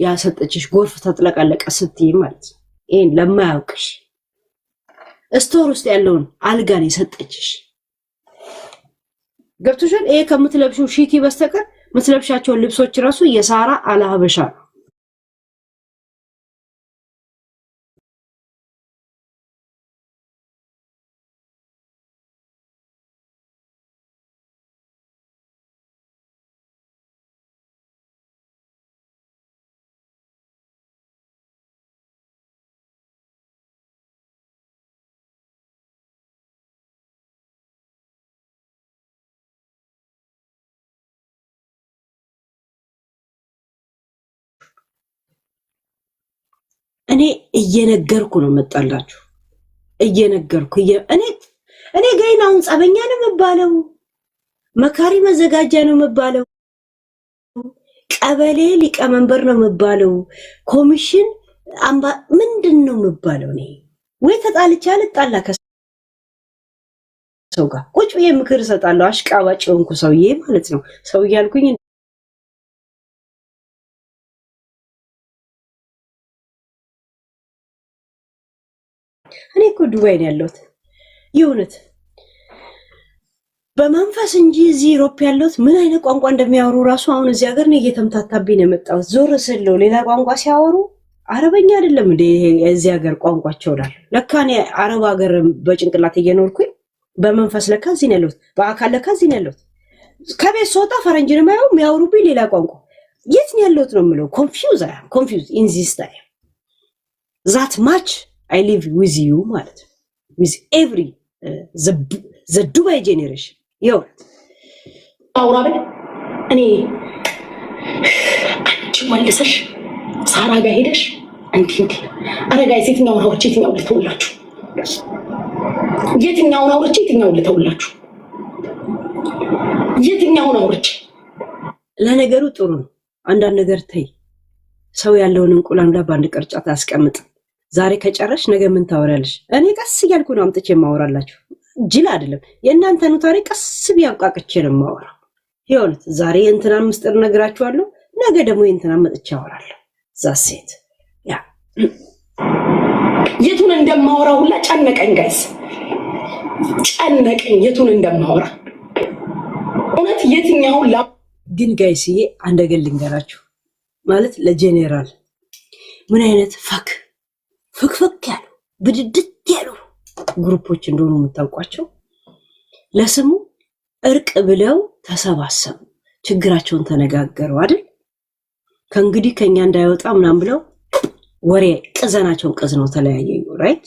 ያሰጠችሽ ጎርፍ ተጥለቀለቀ ስትይ ማለት ይሄን ለማያውቅሽ ስቶር ውስጥ ያለውን አልጋን የሰጠችሽ ገብቶሻል። ይሄ ከምትለብሺው ሺቲ በስተቀር ምትለብሻቸው ልብሶች ራሱ የሳራ አላህበሻ ነው። እኔ እየነገርኩ ነው መጣላችሁ እየነገርኩ እኔ ገይናውን ጸበኛ ነው መባለው መካሪ መዘጋጃ ነው መባለው ቀበሌ ሊቀመንበር ነው መባለው ኮሚሽን አምባ ምንድነው መባለው እኔ ወይ ተጣልቻ ልጣላ ከሰው ጋር ቁጭ ብዬ ምክር ሰጣለሁ አሽቃባጭ ሆንኩ ሰውዬ ማለት ነው ሰው ያልኩኝ እኔ እኮ ዱባይ ነው ያለሁት ይሁንት በመንፈስ እንጂ እዚህ ዩሮፕ ያለሁት ምን አይነት ቋንቋ እንደሚያወሩ ራሱ አሁን እዚህ ሀገር ነው እየተምታታብኝ ነው የመጣው ዞር ስለው ሌላ ቋንቋ ሲያወሩ አረበኛ አይደለም እንዴ እዚህ ሀገር ቋንቋቸው ዳል ለካ እኔ አረብ ሀገር በጭንቅላት እየኖርኩኝ በመንፈስ ለካ እዚህ ነው ያለሁት በአካል ለካ እዚህ ነው ያለሁት ከቤት ስወጣ ፈረንጅ ነው የሚያወሩብኝ ሌላ ቋንቋ የት ነው ያለሁት ነው የምለው ኮንፊውዝ ኢን ዚስ ታይም ዛት ማች I live with you ማለት with every the Dubai generation yo አውራበል እኔ አንቺ ወልሰሽ ሳራ ጋር ሄደሽ እንዴ አረጋይ የትኛውን አውርቼ የትኛውን ልተውላችሁ የትኛውን አውርቼ የትኛውን ልተውላችሁ የትኛውን አውርቼ ለነገሩ ጥሩ ነው አንዳንድ ነገር ተይ ሰው ያለውን እንቁላል በአንድ ቅርጫት አስቀምጥ ዛሬ ከጨረሽ ነገ ምን ታወራለሽ እኔ ቀስ እያልኩ ነው አምጥቼ ማወራላችሁ ጅል አይደለም የእናንተኑ ታሪክ ቀስ ቢያውቃቅቼ ነው ማወራ ይሁንት ዛሬ እንትናን ምስጥር ነግራችኋለሁ ነገ ደግሞ እንትናን መጥቼ አወራለሁ ዛሴት ያ የቱን እንደማወራ ሁላ ጨነቀኝ ጋይስ ጨነቀኝ የቱን እንደማወራ እውነት የትኛው ግን ጋይስዬ አንደገል ልንገራችሁ ማለት ለጄኔራል ምን አይነት ፍክፍክ ያሉ ብድድት ያሉ ግሩፖች እንደሆኑ የምታውቋቸው ለስሙ እርቅ ብለው ተሰባሰቡ ችግራቸውን ተነጋገሩ አይደል ከእንግዲህ ከኛ እንዳይወጣ ምናም ብለው ወሬ ቅዘናቸውን ቅዝነው ተለያየዩ ራይት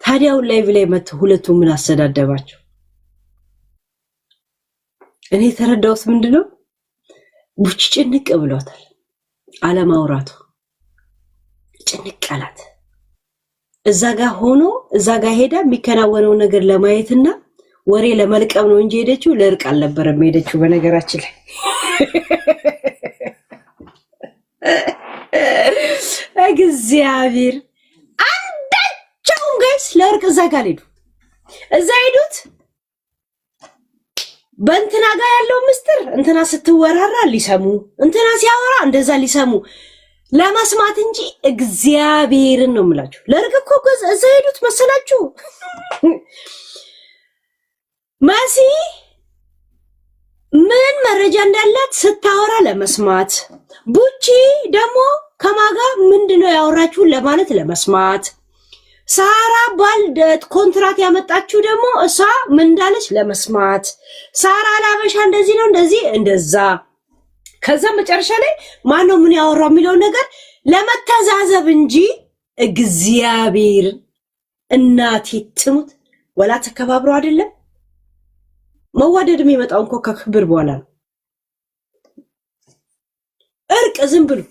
ታዲያው ላይቭ ላይ መጥቶ ሁለቱ ምን አሰዳደባቸው እኔ ተረዳውስ ምንድነው ቡጭ ጭንቅ ብሏታል አለማውራቱ ጭንቅ አላት እዛ ጋር ሆኖ እዛ ጋር ሄዳ የሚከናወነው ነገር ለማየትና ወሬ ለመልቀም ነው እንጂ ሄደችው ለርቅ አልነበረም ሄደችው በነገራችን ላይ እግዚአብሔር አንዳቸው ጋይስ ለርቅ እዛ ጋር ሄዱ እዛ ሄዱት በእንትና ጋር ያለው ምስጥር እንትና ስትወራራ ሊሰሙ እንትና ሲያወራ እንደዛ ሊሰሙ ለማስማት እንጂ እግዚአብሔርን ነው የምላችሁ ለርቅ እኮ እዛ ሄዱት መሰላችሁ ማሲ ምን መረጃ እንዳላት ስታወራ ለመስማት ቡቺ ደግሞ ከማጋ ምንድነው ያወራችሁ ለማለት ለመስማት ሳራ ባልደት ኮንትራት ያመጣችሁ ደግሞ እሷ ምን እንዳለች ለመስማት ሳራ ላበሻ እንደዚህ ነው እንደዚህ እንደዛ ከዛ መጨረሻ ላይ ማን ነው ምን ያወራው የሚለው ነገር ለመተዛዘብ እንጂ እግዚአብሔር እናቴ ትሙት ወላ ተከባብሮ አይደለም መዋደድ የሚመጣው እንኳን ከክብር በኋላ ነው እርቅ ዝም ብሎ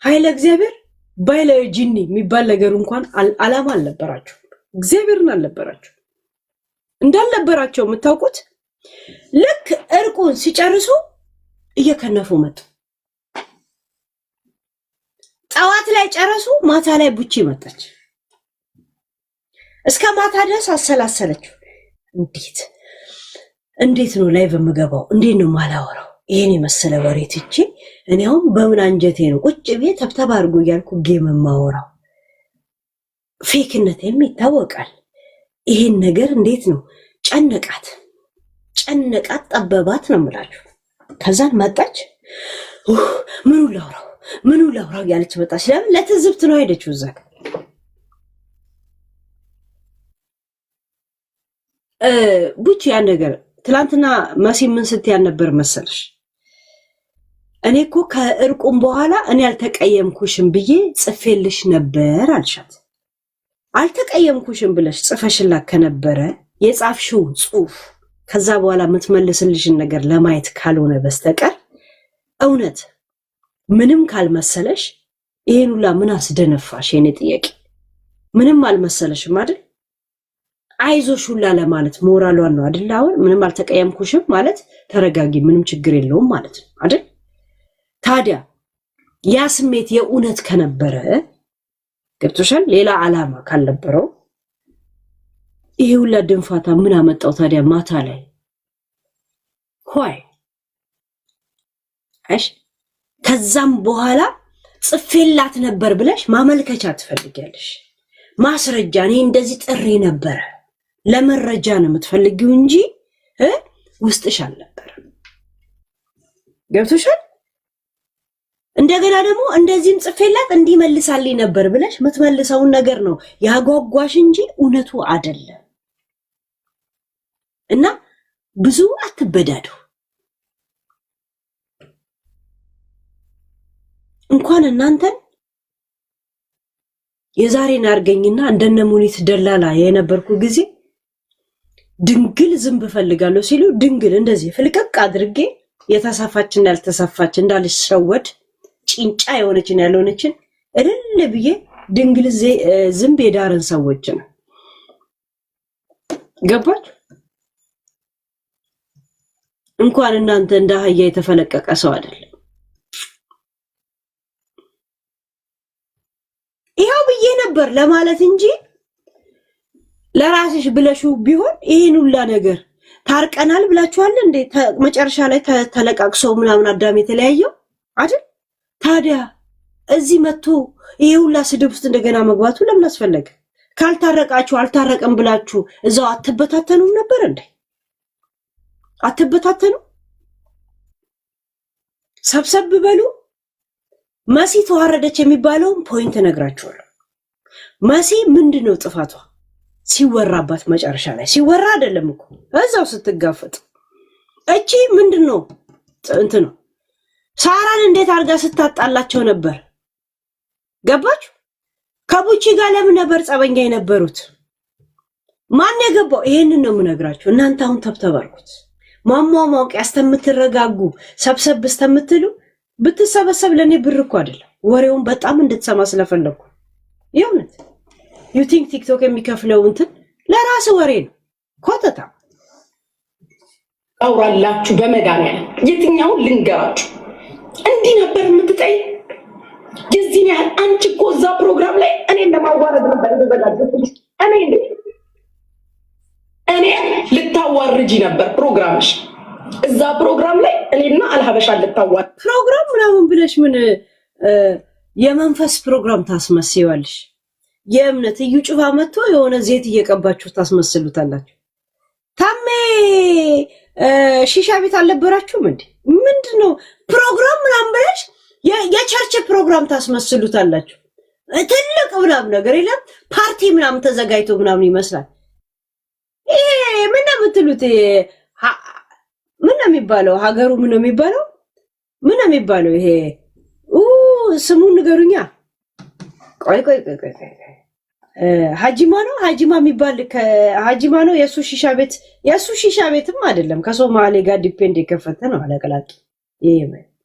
ኃይለ እግዚአብሔር ባይለ ጂኒ የሚባል ነገር እንኳን አላማ አልነበራችሁ እግዚአብሔርን አልነበራችሁ እንዳልነበራቸው የምታውቁት ልክ እርቁን ሲጨርሱ እየከነፉ መጡ ጠዋት ላይ ጨረሱ ማታ ላይ ቡቺ መጣች እስከ ማታ ድረስ አሰላሰለችው እንዴት ነው ላይቭ የምገባው እንዴት ነው ማላወራው ይሄን የመሰለ ወሬ ትቼ እኔ አሁን በምን አንጀቴ ነው ቁጭ ብዬ ተብተብ አድርጎ እያልኩ ጌም የማወራው? ፌክነቴም ይታወቃል። ይሄን ነገር እንዴት ነው ጨነቃት ጠበባት ነው የምላችሁ። ከዛን መጣች ምኑ ላውራው ያለች መጣች። ለምን ለትዝብት ነው ሄደችው እዛ ቡቺ ያን ነገር ትላንትና መሲ ምን ስትያል ነበር መሰለሽ? እኔ እኮ ከእርቁም በኋላ እኔ አልተቀየምኩሽም ብዬ ጽፌልሽ ነበር አልሻት። አልተቀየምኩሽም ብለሽ ጽፈሽላት ከነበረ የጻፍሽው ጽሁፍ ከዛ በኋላ የምትመልስልሽን ነገር ለማየት ካልሆነ በስተቀር እውነት ምንም ካልመሰለሽ ይሄን ሁላ ምን አስደነፋሽ? የኔ ጥያቄ ምንም አልመሰለሽም አይደል? አይዞሽ ሁላ ለማለት ሞራሏን ነው አይደል? አሁን ምንም አልተቀየምኩሽም ማለት ተረጋጊ፣ ምንም ችግር የለውም ማለት ነው አይደል? ታዲያ ያ ስሜት የእውነት ከነበረ ገብቶሻል? ሌላ ዓላማ ካልነበረው ይሄ ሁላ ድንፋታ ምን አመጣው ታዲያ ማታ ላይ? ሆይ እሺ ከዛም በኋላ ጽፌላት ነበር ብለሽ ማመልከቻ ትፈልጊያለሽ? ማስረጃ እኔ እንደዚህ ጥሪ ነበር ለመረጃ ነው የምትፈልጊው እንጂ ውስጥሽ አልነበረ። ገብቶሻል? እንደገና ደግሞ እንደዚህም ጽፌላት እንዲመልሳልኝ ነበር ብለሽ የምትመልሰውን ነገር ነው ያጓጓሽ እንጂ እውነቱ አይደለም። እና ብዙ አትበዳዱ። እንኳን እናንተን የዛሬን አርገኝና እንደነሙኒት ደላላ የነበርኩ ጊዜ ድንግል ዝንብ ፈልጋለሁ ሲሉ ድንግል እንደዚህ ፍልቀቅ አድርጌ የተሳፋችና ያልተሳፋች እንዳልሸወድ ጭንጫ የሆነችን ያልሆነችን እልል ብዬ ድንግል ዝንብ የዳረን ሰዎች ነው። ገባችሁ? እንኳን እናንተ እንደ አህያ የተፈለቀቀ ሰው አይደለም። ይሄው ብዬ ነበር ለማለት እንጂ ለራስሽ ብለሹ ቢሆን ይሄን ሁላ ነገር ታርቀናል ብላችኋል እንዴ? መጨረሻ ላይ ተለቃቅሰው ምናምን አዳም የተለያየው አይደል? ታዲያ እዚህ መጥቶ ይሄ ሁላ ስድብ ውስጥ እንደገና መግባቱ ለምን አስፈለገ? ካልታረቃችሁ አልታረቀም ብላችሁ እዛው አትበታተኑም ነበር እንዴ? አትበታተኑ? ሰብሰብ በሉ። መሲ ተዋረደች የሚባለውን ፖይንት ነግራችኋለሁ። መሲ ምንድነው ጥፋቷ? ሲወራባት መጨረሻ ላይ ሲወራ አይደለም እኮ እዛው ስትጋፈጥ እቺ ምንድነው እንት ነው ሳራን እንዴት አርጋ ስታጣላቸው ነበር? ገባችሁ? ከቡቺ ጋር ለምን ነበር ጸበኛ የነበሩት? ማን የገባው? ይሄንን ነው የምነግራችሁ። እናንተ አሁን ተብተባልኩት ማሟሟቅ ያስተምትረጋጉ ሰብሰብ እስተምትሉ ብትሰበሰብ ለኔ ብር እኮ አይደለም፣ ወሬውን በጣም እንድትሰማ ስለፈለኩ። ይሁንት ዩ ቲንክ ቲክቶክ የሚከፍለው እንትን ለራስ ወሬ ነው። ኮተታ አውራላችሁ በመድኃኒዓለም የትኛውን ልንገራችሁ? እንዲህ ነበር የምትጠይ የዚህ ያህል አንቺ እኮ እዛ ፕሮግራም ላይ እኔን ለማዋረድ ነበር የተዘጋጀሁት። እኔ ልታዋርጂ ነበር ፕሮግራምሽ። እዛ ፕሮግራም ላይ እኔና አልሀበሻ ልታዋር ፕሮግራም ምናምን ብለሽ ምን የመንፈስ ፕሮግራም ታስመስይዋለሽ? የእምነት እዩ ጭፋ መጥቶ የሆነ ዘይት እየቀባችሁ ታስመስሉታላችሁ። ታሜ ሺሻ ቤት አልነበራችሁም እንዴ? ምንድነው ፕሮግራም ምናምን ብለሽ የቸርች ፕሮግራም ታስመስሉታላችሁ። ትልቅ ምናምን ነገር የለም ፓርቲ ምናምን ተዘጋጅቶ ምናምን ይመስላል። ይሄ ምን ነው የምትሉት? ምን ነው የሚባለው? ሀገሩ ምን ነው የሚባለው? ምን ነው የሚባለው? ይሄ ስሙን ንገሩኛ። ቆይ ሀጂማ ነው ሀጂማ የሚባል ሀጂማ ነው። የሱ ሺሻ ቤትም አይደለም ከሶማሌ ጋር ዲፔንድ የከፈተ ነው። አለቀላቂ ይሄ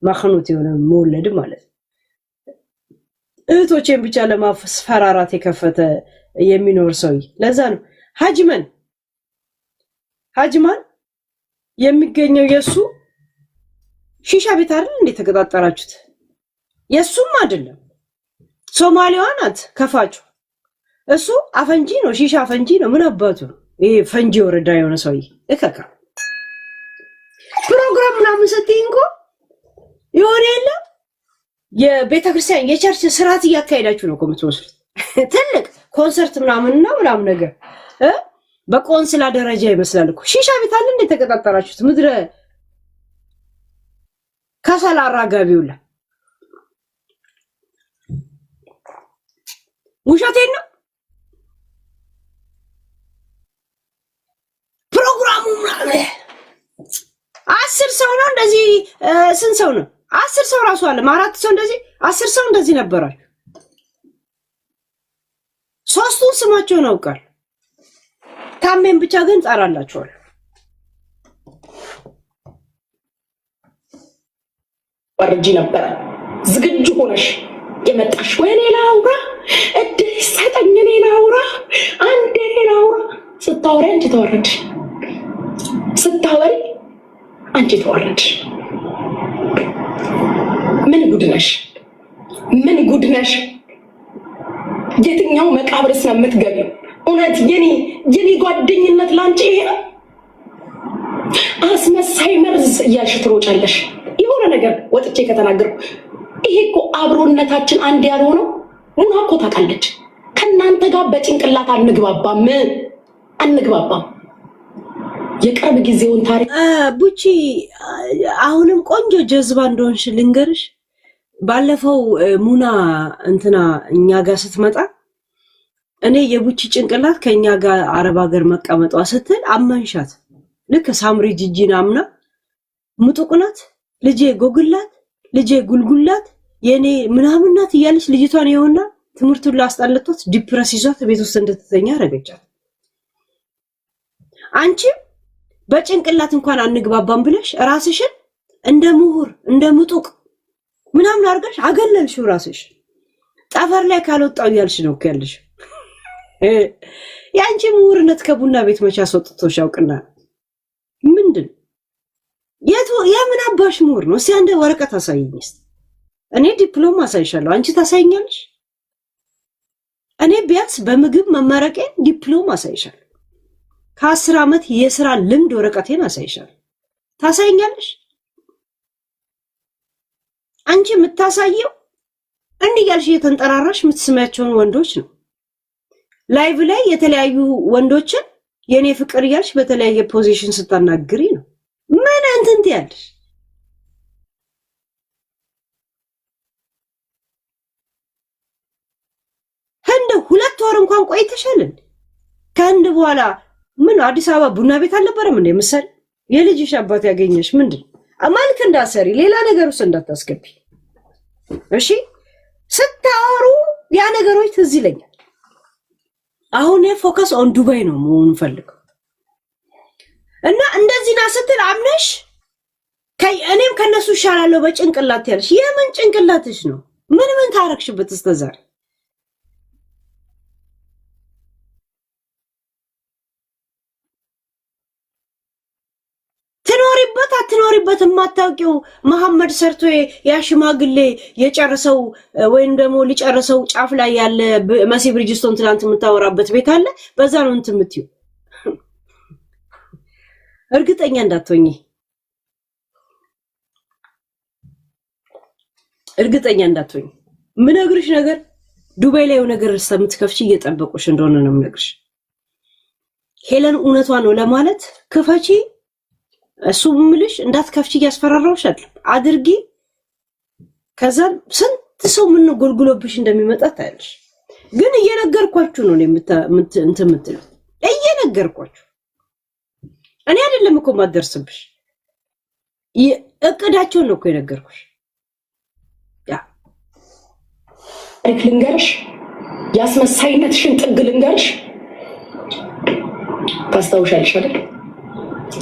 ማخنوት የሆነ መወለድ ማለት ነው። እህቶቼን ብቻ ለማስፈራራት የከፈተ የሚኖር ሰው ለዛ ነው ሀጂማን የሚገኘው የሱ ሺሻ ቤት አይደል እንዴ? ተቀጣጣራችሁት። የሱም አይደለም ሶማሊዋ ናት ከፋጩ። እሱ አፈንጂ ነው፣ ሺሻ አፈንጂ ነው። ምን አባቱ ይሄ ፈንጂ ወረዳ የሆነ ሰውዬ እከካ ፕሮግራም ምናምን ስትይ እንኳን የቤተክርስቲያን የቸርች ስርዓት እያካሄዳችሁ ነው ኮምትወስድ ትልቅ ኮንሰርት ምናምን ነገር በቆንስላ ደረጃ ይመስላል እኮ ሺሻ ቤት አለ እንደ ተቀጣጣራችሁት ምድረ ከሰል አራጋቢውላ ውሸቴን ነው ፕሮግራሙ ምናምን 10 ሰው ነው እንደዚህ ስንት ሰው ነው 10 ሰው ራሱ አለ 4 ሰው እንደዚህ 10 ሰው እንደዚህ ነበራችሁ ሶስቱን ስማቸውን አውቃል ታሜን ብቻ ግን ጻራላችኋል ወርጂ ነበር ዝግጁ ሆነሽ የመጣሽ ወይኔ ላውራ እድል ሰጠኝ እኔ ላውራ አንዴ ላውራ ስታወሪ አንቺ ተወረድሽ ስታወሪ አንቺ ተወረድሽ ምን ጉድ ነሽ የትኛው መቃብርስ ነው የምትገቢው እውነት የኔ ጓደኝነት ላንቺ ይሄ ነው አስመሳይ መርዝ እያልሽ ትሮጫለሽ የሆነ ነገር ወጥቼ ከተናገርኩ ይሄ እኮ አብሮነታችን አንድ ያልሆነው ሙና እኮ ታውቃለች ከናንተ ጋር በጭንቅላት አንግባባም የቅርብ ጊዜውን ታሪክ ቡቺ አሁንም ቆንጆ ጀዝባ እንደሆንሽ ልንገርሽ ባለፈው ሙና እንትና እኛ ጋር ስትመጣ እኔ የቡቺ ጭንቅላት ከኛ ጋር አረብ ሀገር መቀመጧ ስትል አመንሻት ልክ ሳምሪ ጂጂና አምና ሙጡቁናት ልጄ ጎግላት ልጄ ጉልጉላት የኔ ምናምናት እያለች ልጅቷን ይሆንና ትምህርቱን ላስጣለቷት ዲፕረስ ይዟት ቤት ውስጥ እንድትተኛ አረጋጫት አንቺ በጭንቅላት እንኳን አንግባባም ብለሽ ራስሽን እንደ ምሁር እንደ ምጡቅ ምናምን አርጋሽ አገለልሽው ራስሽ ጠፈር ላይ ካልወጣው ያልሽ ነው ያልሽ ያንቺ ምሁርነት ከቡና ቤት መቻ አስወጥቶሽ ያውቅና ምንድን የምን አባሽ ምሁር ነው ሲያንደ ወረቀት አሳይኝስ እኔ ዲፕሎማ አሳይሻለሁ አንቺ ታሳይኛለሽ እኔ ቢያንስ በምግብ መመረቄን ዲፕሎማ አሳይሻለሁ ከ10 ዓመት የሥራ ልምድ ወረቀቴን አሳይሻለሁ ታሳይኛለሽ አንቺ የምታሳየው እንዲህ ያልሽ የተንጠራራሽ የምትስማያቸውን ወንዶች ነው ላይቭ ላይ የተለያዩ ወንዶችን የኔ ፍቅር ያልሽ በተለያየ ፖዚሽን ስታናግሪ ነው ምን እንትን ያልሽ ህንድ 2 ወር እንኳን ቆይተሻል ከህንድ በኋላ ምን አዲስ አበባ ቡና ቤት አልነበረም እንዴ ምሳሌ የልጅሽ አባት ያገኘሽ ምንድን አማልክ እንዳሰሪ ሌላ ነገር ውስጥ እንዳታስገቢ እሺ ስታወሩ ያ ነገሮች ትዝ ይለኛል አሁን የፎከስ ኦን ዱባይ ነው መሆን ፈልገው እና እንደዚህ ና ስትል አምነሽ እኔም ከነሱ ይሻላለሁ በጭንቅላት ያልሽ የምን ጭንቅላትሽ ነው ምን ታረክሽበት እስከዛሬ አትኖሪበት ማታውቂው መሐመድ ሰርቶ ያሽማግሌ የጨረሰው ወይንም ደግሞ ሊጨርሰው ጫፍ ላይ ያለ መሲ ብሪጅስቶን ትላንት የምታወራበት ቤት አለ በዛ ነው እንት የምትዩ እርግጠኛ እንዳትሆኚ ምነግርሽ ነገር ዱባይ ላይ ነገር ሰምትከፍቺ እየጠበቁሽ እንደሆነ ነው ምነግርሽ ሄለን እውነቷ ነው ለማለት ክፈቺ እሱ ምልሽ እንዳትከፍቺ ያስፈራራውሽ አይደል አድርጊ ከዛ ስንት ሰው ምን ጎልጉሎብሽ እንደሚመጣ ታያለሽ ግን እየነገርኳችሁ ነው እንትን የምትሉ እየነገርኳችሁ እኔ አይደለም እኮ ማደርስብሽ እቅዳቸውን ነው እኮ የነገርኩሽ ያ ልንገርሽ ያስመሳይነትሽን ጥግ ልንገርሽ ታስታውሻለሽ አይደል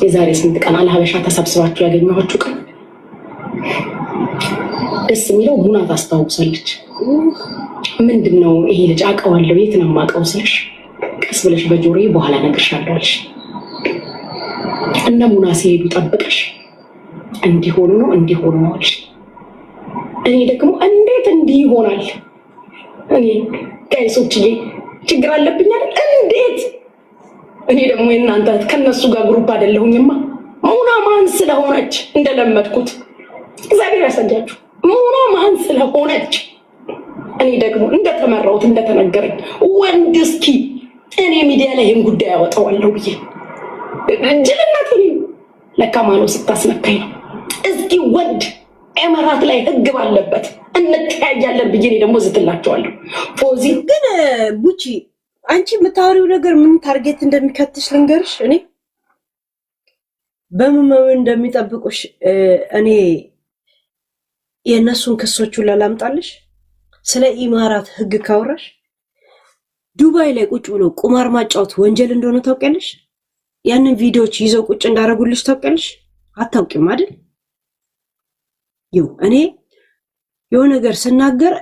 የዛሬ ስንት ቀን አልሀበሻ ተሰብስባችሁ ያገኘኋችሁ ቀን ደስ የሚለው ሙና ታስታውሳለች ምንድነው ይሄ ልጅ አውቀዋለሁ የት ነው የማውቀው ስልሽ ቀስ ብለሽ በጆሮዬ በኋላ እነግርሻለሁ አልሽ እነ ሙና ሲሄዱ ጠብቀሽ እንዲሆኑ ነው አልሽ እኔ ደግሞ እንዴት እንዲህ ይሆናል እኔ ጋይሶችዬ ችግር አለብኝ አይደል እንዴት እኔ ደግሞ እናንተ ከነሱ ጋር ግሩፕ አይደለሁኝማ ሙና ማን ስለሆነች እንደለመድኩት እግዚአብሔር ያሰጋችሁ ሙና ማን ስለሆነች እኔ ደግሞ እንደተመራሁት እንደተነገረኝ ወንድ እስኪ እኔ ሚዲያ ላይ ይህን ጉዳይ ያወጣዋለሁ ብዬ ጅልናት ለካ ማነው ስታስነካኝ ነው። እስኪ ወንድ ኤመራት ላይ ህግ ባለበት እንተያያለን ብዬ እኔ ደግሞ ዝትላቸዋለሁ። ፎዚ ግን ቡቺ አንቺ የምታወሪው ነገር ምን ታርጌት እንደሚከትሽ ልንገርሽ። እኔ በምን እንደሚጠብቁሽ እኔ የእነሱን ክሶቹን ላላምጣልሽ። ስለ ኢማራት ህግ ካወራሽ ዱባይ ላይ ቁጭ ብሎ ቁማር ማጫወት ወንጀል እንደሆነ ታውቂያለሽ? ያንን ቪዲዮዎች ይዘው ቁጭ እንዳደረጉልሽ ታውቂያለሽ? አታውቂም አይደል? እኔ የሆነ ነገር ስናገር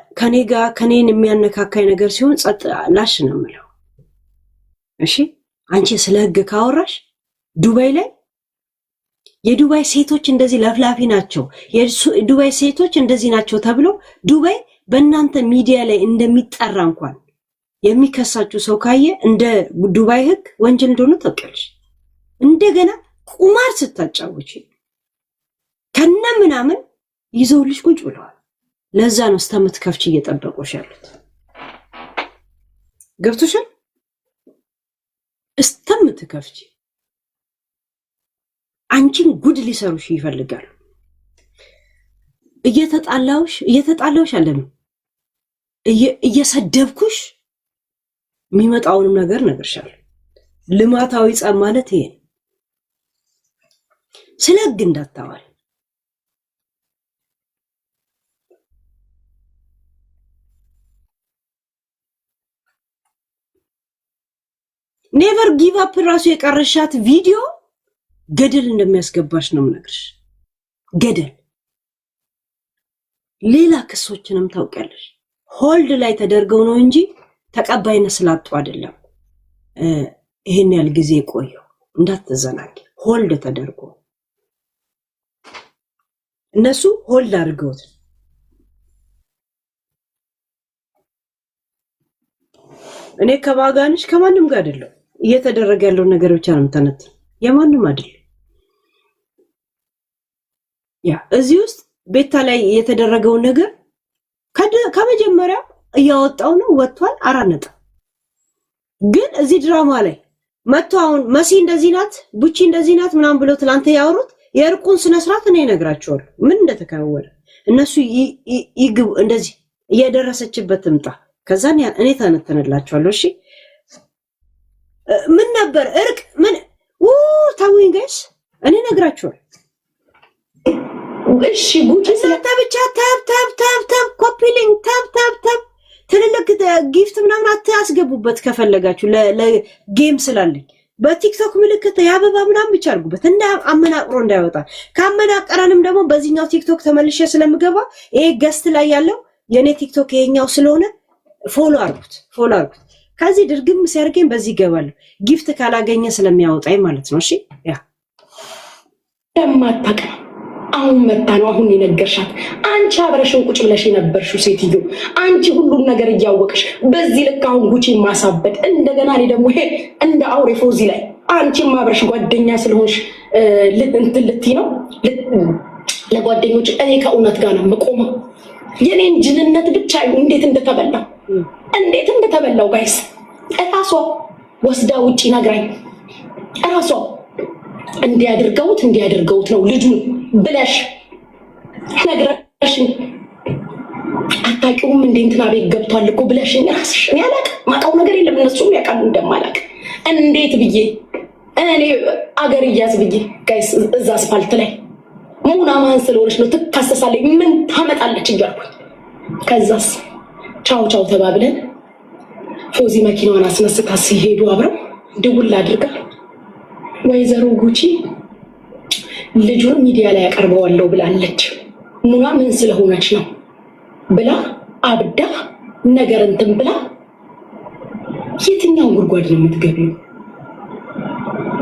ከኔን የሚያነካካኝ ነገር ሲሆን ጸጥ ላሽ ነው የምለው። እሺ አንቺ ስለ ህግ ካወራሽ ዱባይ ላይ የዱባይ ሴቶች እንደዚህ ለፍላፊ ናቸው፣ የዱባይ ሴቶች እንደዚህ ናቸው ተብሎ ዱባይ በእናንተ ሚዲያ ላይ እንደሚጠራ እንኳን የሚከሳችሁ ሰው ካየ እንደ ዱባይ ህግ ወንጀል እንደሆነ ታውቂያለሽ። እንደገና ቁማር ስታጫውቺ ከነ ምናምን ይዘውልሽ ቁጭ ብለዋል። ለዛ ነው እስከምትከፍቺ እየጠበቁሽ ያሉት። ገብቶሻል? እስከምትከፍቺ አንቺን ጉድ ሊሰሩሽ ይፈልጋሉ። እየተጣላውሽ አለ ነው እየሰደብኩሽ የሚመጣውንም ነገር ነግርሻለሁ። ልማታዊ ጸብ ማለት ይሄ ነው። ስለ ህግ እንዳታዋል። ኔቨር ጊቭ አፕ ራሱ የቀረሻት ቪዲዮ ገደል እንደሚያስገባሽ ነው የምነግርሽ። ገደል ሌላ ክሶችንም ታውቂያለሽ። ሆልድ ላይ ተደርገው ነው እንጂ ተቀባይነት ስላጡ አይደለም። ይሄን ያህል ጊዜ ቆየው እንዳትዘናጊ። ሆልድ ተደርጎ እነሱ ሆልድ አድርገውት እኔ ከባጋንሽ ከማንም ጋር አይደለም እየተደረገ ያለው ነገር ብቻ ነው ተነት የማንም አይደለም። ያ እዚህ ውስጥ ቤታ ላይ የተደረገው ነገር ከመጀመሪያ እያወጣው ነው ወጥቷል። አራነጣ ግን እዚህ ድራማ ላይ መጥቶ አሁን መሲ እንደዚህ ናት ቡቺ እንደዚህ ናት ምናምን ብለው ትላንት ያወሩት የእርቁን ስነ ስርዓት እኔ እነግራቸዋለሁ ምን እንደተከወረ። እነሱ ይግቡ እንደዚህ እየደረሰችበት ትምጣ። ከዛን እኔ ተነተነላቸዋለሁ። እሺ ምን ነበር እርቅ ምን ታውኝ ጋይስ እኔ እነግራቸዋለሁ። እሺ ጉቺ ስለታ ብቻ ታብ ኮፒ ሊንክ ታብ ትልልቅ ጊፍት ምናምን አታስገቡበት። ከፈለጋችሁ ለጌም ስላለኝ በቲክቶክ ምልክት ያበባ ምናምን ብቻ አድርጉበት እንደ አመናቅሮ እንዳይወጣ። ካመናቀረንም ደግሞ በዚህኛው ቲክቶክ ተመልሼ ስለምገባ ይሄ ገስት ላይ ያለው የኔ ቲክቶክ ይሄኛው ስለሆነ ፎሎ አድርጉት። ከዚህ ድርግም ሲያርገኝ በዚህ ይገባለሁ። ጊፍት ካላገኘ ስለሚያወጣኝ ማለት ነው። እሺ ያ ለማታቀ አሁን መጣ ነው አሁን የነገርሻት። አንቺ አብረሽን ቁጭ ብለሽ የነበርሽው ሴትዮ አንቺ ሁሉም ነገር እያወቅሽ በዚህ ልክ አሁን ጉቺ ማሳበድ እንደገና እኔ ደግሞ ይሄ እንደ አውሬ ፎዚ ላይ አንቺም አብረሽ ጓደኛ ስለሆንሽ እንትን ልትይ ነው ለጓደኞች። እኔ ከእውነት ጋር ነው የምቆመው። የኔን ጅልነት ብቻ እንዴት እንደተበላው ጋይስ እራሷ ወስዳ ውጪ ነግራኝ እራሷ እንዲያደርገውት ነው ልጁን ብለሽ ነግረሽ አታውቂውም እንዴ እንትና ቤት ገብቷል እኮ ብለሽ ራስሽ እኔ አላውቅም። ማውቀው ነገር የለም እነሱም ያውቃሉ እንደማላውቅ። እንዴት ብዬ እኔ አገር እያዝ ብዬ ጋይስ እዛ አስፋልት ላይ ሙና ማን ስለሆነች ነው ትካሰሳለች ምን ታመጣለች እያልኩኝ ከዛስ ቻው ተባብለን ፎዚ መኪናዋን አስነስታ ሲሄዱ አብረው ደውል አድርጋ ወይዘሮ ጉቺ ልጁን ሚዲያ ላይ ያቀርበዋለሁ ብላለች። ሙና ምን ስለሆነች ነው ብላ አብዳ ነገር እንትን ብላ የትኛው ጉድጓድ ነው የምትገቢው?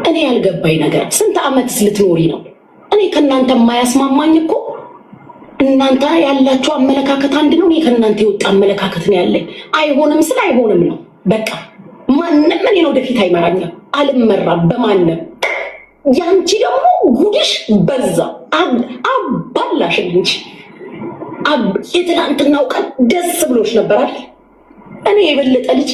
እኔ ያልገባኝ ነገር ስንት ዓመትስ ልትኖሪ ነው? እኔ ከእናንተ የማያስማማኝ እኮ እናንተ ያላችሁ አመለካከት አንድ ነው። እኔ ከእናንተ የወጣ አመለካከት ነው ያለኝ። አይሆንም ስለ አይሆንም ነው በቃ። ማንም እኔን ወደፊት አይመራኝም፣ አልመራም በማንም። ያንቺ ደግሞ ጉድሽ በዛ። አባላሽን እንጂ የትላንትናው ቀን ደስ ብሎሽ ነበራል። እኔ የበለጠ ልጅ